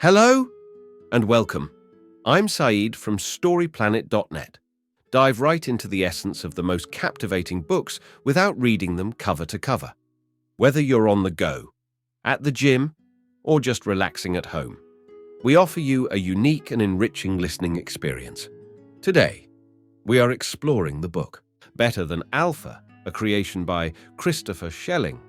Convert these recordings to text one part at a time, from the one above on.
Hello and welcome. I'm Saeed from StoryPlanet.net. Dive right into the essence of the most captivating books without reading them cover to cover. Whether you're on the go, at the gym, or just relaxing at home, we offer you a unique and enriching listening experience. Today, we are exploring the book Better Than Alpha, a creation by Christopher Schelling.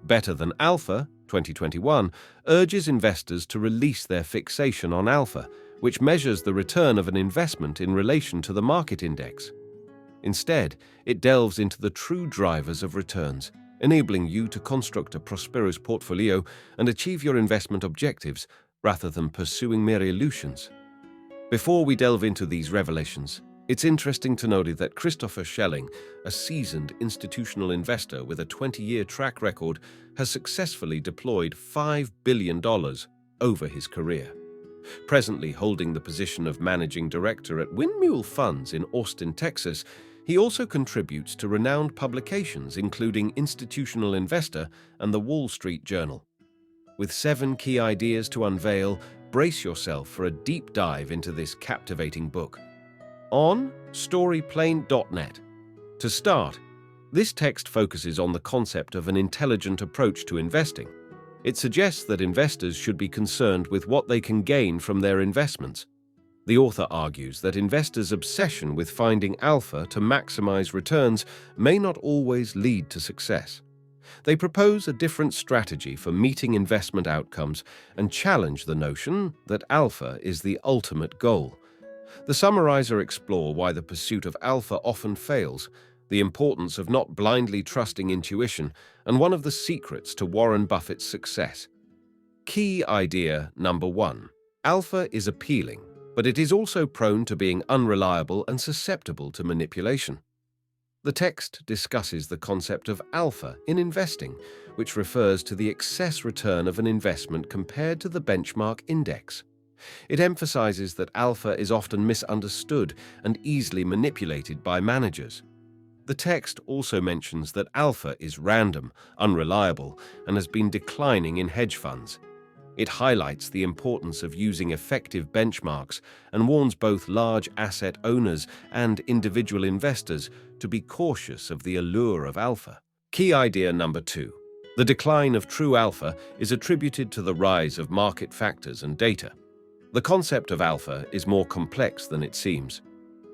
Better Than Alpha, 2021, urges investors to release their fixation on alpha, which measures the return of an investment in relation to the market index. Instead, it delves into the true drivers of returns, enabling you to construct a prosperous portfolio and achieve your investment objectives rather than pursuing mere illusions. Before we delve into these revelations, it's interesting to note that Christopher Schelling, a seasoned institutional investor with a 20-year track record, has successfully deployed $5 billion over his career. Presently holding the position of managing director at Windmuehle Funds in Austin, Texas, he also contributes to renowned publications including Institutional Investor and the Wall Street Journal. With 7 key ideas to unveil, brace yourself for a deep dive into this captivating book. On StoryPlanet.net. To start, this text focuses on the concept of an intelligent approach to investing. It suggests that investors should be concerned with what they can gain from their investments. The author argues that investors' obsession with finding alpha to maximize returns may not always lead to success. They propose a different strategy for meeting investment outcomes and challenge the notion that alpha is the ultimate goal. The summarizer explores why the pursuit of alpha often fails, the importance of not blindly trusting intuition, and one of the secrets to Warren Buffett's success. Key idea number 1. Alpha is appealing, but it is also prone to being unreliable and susceptible to manipulation. The text discusses the concept of alpha in investing, which refers to the excess return of an investment compared to the benchmark index. It emphasizes that alpha is often misunderstood and easily manipulated by managers. The text also mentions that alpha is random, unreliable, and has been declining in hedge funds. It highlights the importance of using effective benchmarks and warns both large asset owners and individual investors to be cautious of the allure of alpha. Key idea number 2. The decline of true alpha is attributed to the rise of market factors and data. The concept of alpha is more complex than it seems.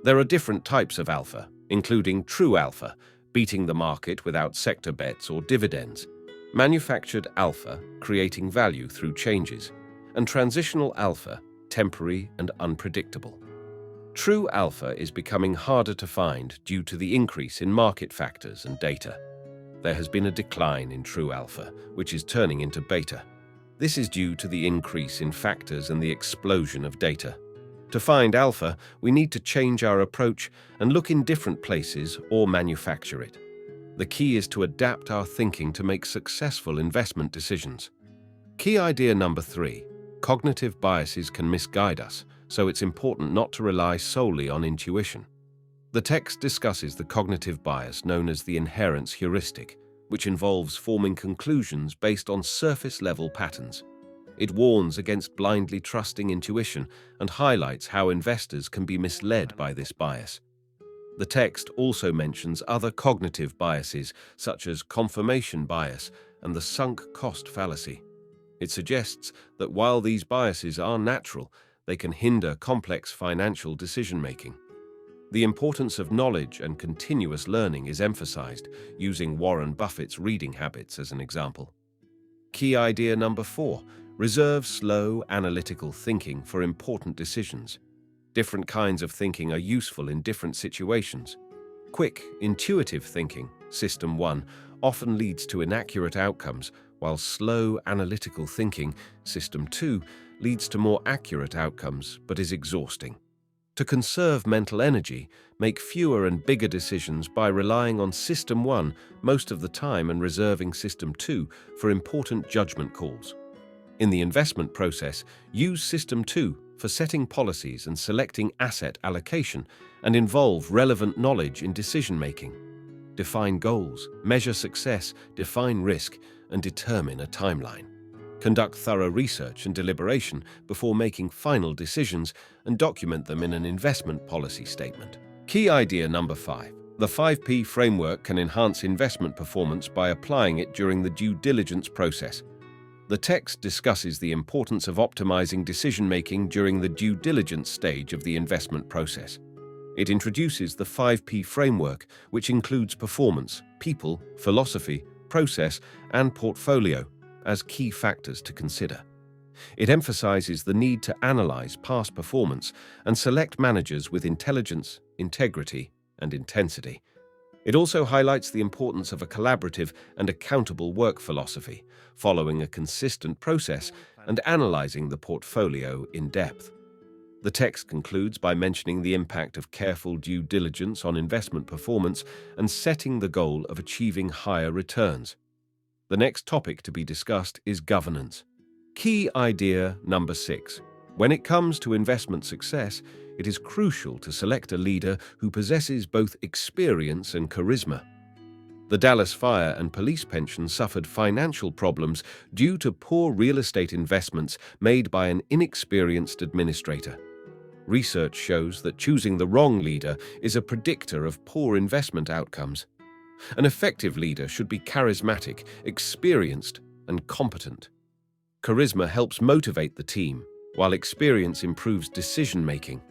There are different types of alpha, including true alpha, beating the market without sector bets or dividends, manufactured alpha, creating value through changes, and transitional alpha, temporary and unpredictable. True alpha is becoming harder to find due to the increase in market factors and data. There has been a decline in true alpha, which is turning into beta. This is due to the increase in factors and the explosion of data. To find alpha, we need to change our approach and look in different places or manufacture it. The key is to adapt our thinking to make successful investment decisions. Key idea number 3. Cognitive biases can misguide us, so it's important not to rely solely on intuition. The text discusses the cognitive bias known as the inherence heuristic, which involves forming conclusions based on surface-level patterns. It warns against blindly trusting intuition and highlights how investors can be misled by this bias. The text also mentions other cognitive biases such as confirmation bias and the sunk cost fallacy. It suggests that while these biases are natural, they can hinder complex financial decision-making. The importance of knowledge and continuous learning is emphasized, using Warren Buffett's reading habits as an example. Key idea number 4. Reserve slow, analytical thinking for important decisions. Different kinds of thinking are useful in different situations. Quick, intuitive thinking, System 1, often leads to inaccurate outcomes, while slow, analytical thinking, System 2, leads to more accurate outcomes but is exhausting. To conserve mental energy, make fewer and bigger decisions by relying on System 1 most of the time and reserving System 2 for important judgment calls. In the investment process, use System 2 for setting policies and selecting asset allocation, and involve relevant knowledge in decision-making. Define goals, measure success, define risk, and determine a timeline. Conduct thorough research and deliberation before making final decisions and document them in an investment policy statement. Key idea number 5. The 5P framework can enhance investment performance by applying it during the due diligence process. The text discusses the importance of optimizing decision-making during the due diligence stage of the investment process. It introduces the 5P framework, which includes performance, people, philosophy, process, and portfolio as key factors to consider. It emphasizes the need to analyze past performance and select managers with intelligence, integrity, and intensity. It also highlights the importance of a collaborative and accountable work philosophy, following a consistent process and analyzing the portfolio in depth. The text concludes by mentioning the impact of careful due diligence on investment performance and setting the goal of achieving higher returns. The next topic to be discussed is governance. Key idea number 6. When it comes to investment success, it is crucial to select a leader who possesses both experience and charisma. The Dallas Fire and Police Pension suffered financial problems due to poor real estate investments made by an inexperienced administrator. Research shows that choosing the wrong leader is a predictor of poor investment outcomes. An effective leader should be charismatic, experienced, and competent. Charisma helps motivate the team, while experience improves decision-making.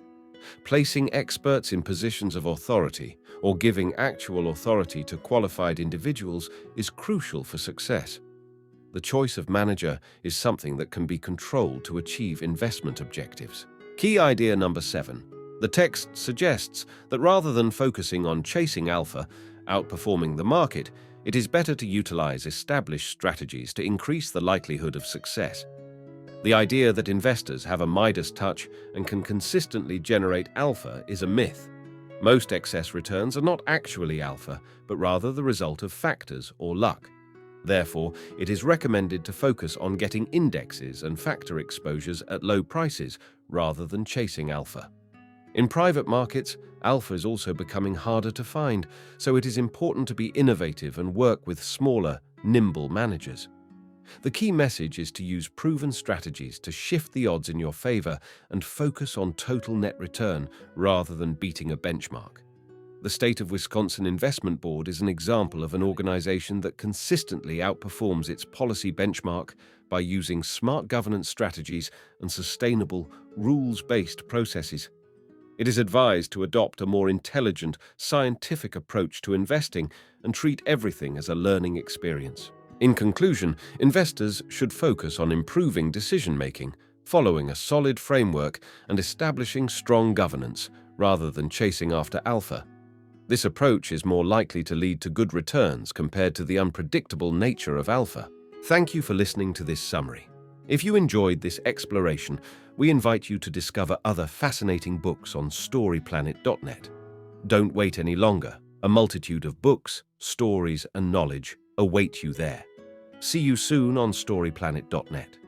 Placing experts in positions of authority or giving actual authority to qualified individuals is crucial for success. The choice of manager is something that can be controlled to achieve investment objectives. Key idea number 7. The text suggests that rather than focusing on chasing alpha, outperforming the market, it is better to utilize established strategies to increase the likelihood of success. The idea that investors have a Midas touch and can consistently generate alpha is a myth. Most excess returns are not actually alpha, but rather the result of factors or luck. Therefore, it is recommended to focus on getting indexes and factor exposures at low prices rather than chasing alpha. In private markets, alpha is also becoming harder to find, so it is important to be innovative and work with smaller, nimble managers. The key message is to use proven strategies to shift the odds in your favor and focus on total net return rather than beating a benchmark. The State of Wisconsin Investment Board is an example of an organization that consistently outperforms its policy benchmark by using smart governance strategies and sustainable, rules-based processes. It is advised to adopt a more intelligent, scientific approach to investing and treat everything as a learning experience. In conclusion, investors should focus on improving decision-making, following a solid framework, and establishing strong governance, rather than chasing after alpha. This approach is more likely to lead to good returns compared to the unpredictable nature of alpha. Thank you for listening to this summary. If you enjoyed this exploration, we invite you to discover other fascinating books on storyplanet.net. Don't wait any longer. A multitude of books, stories, and knowledge await you there. See you soon on storyplanet.net.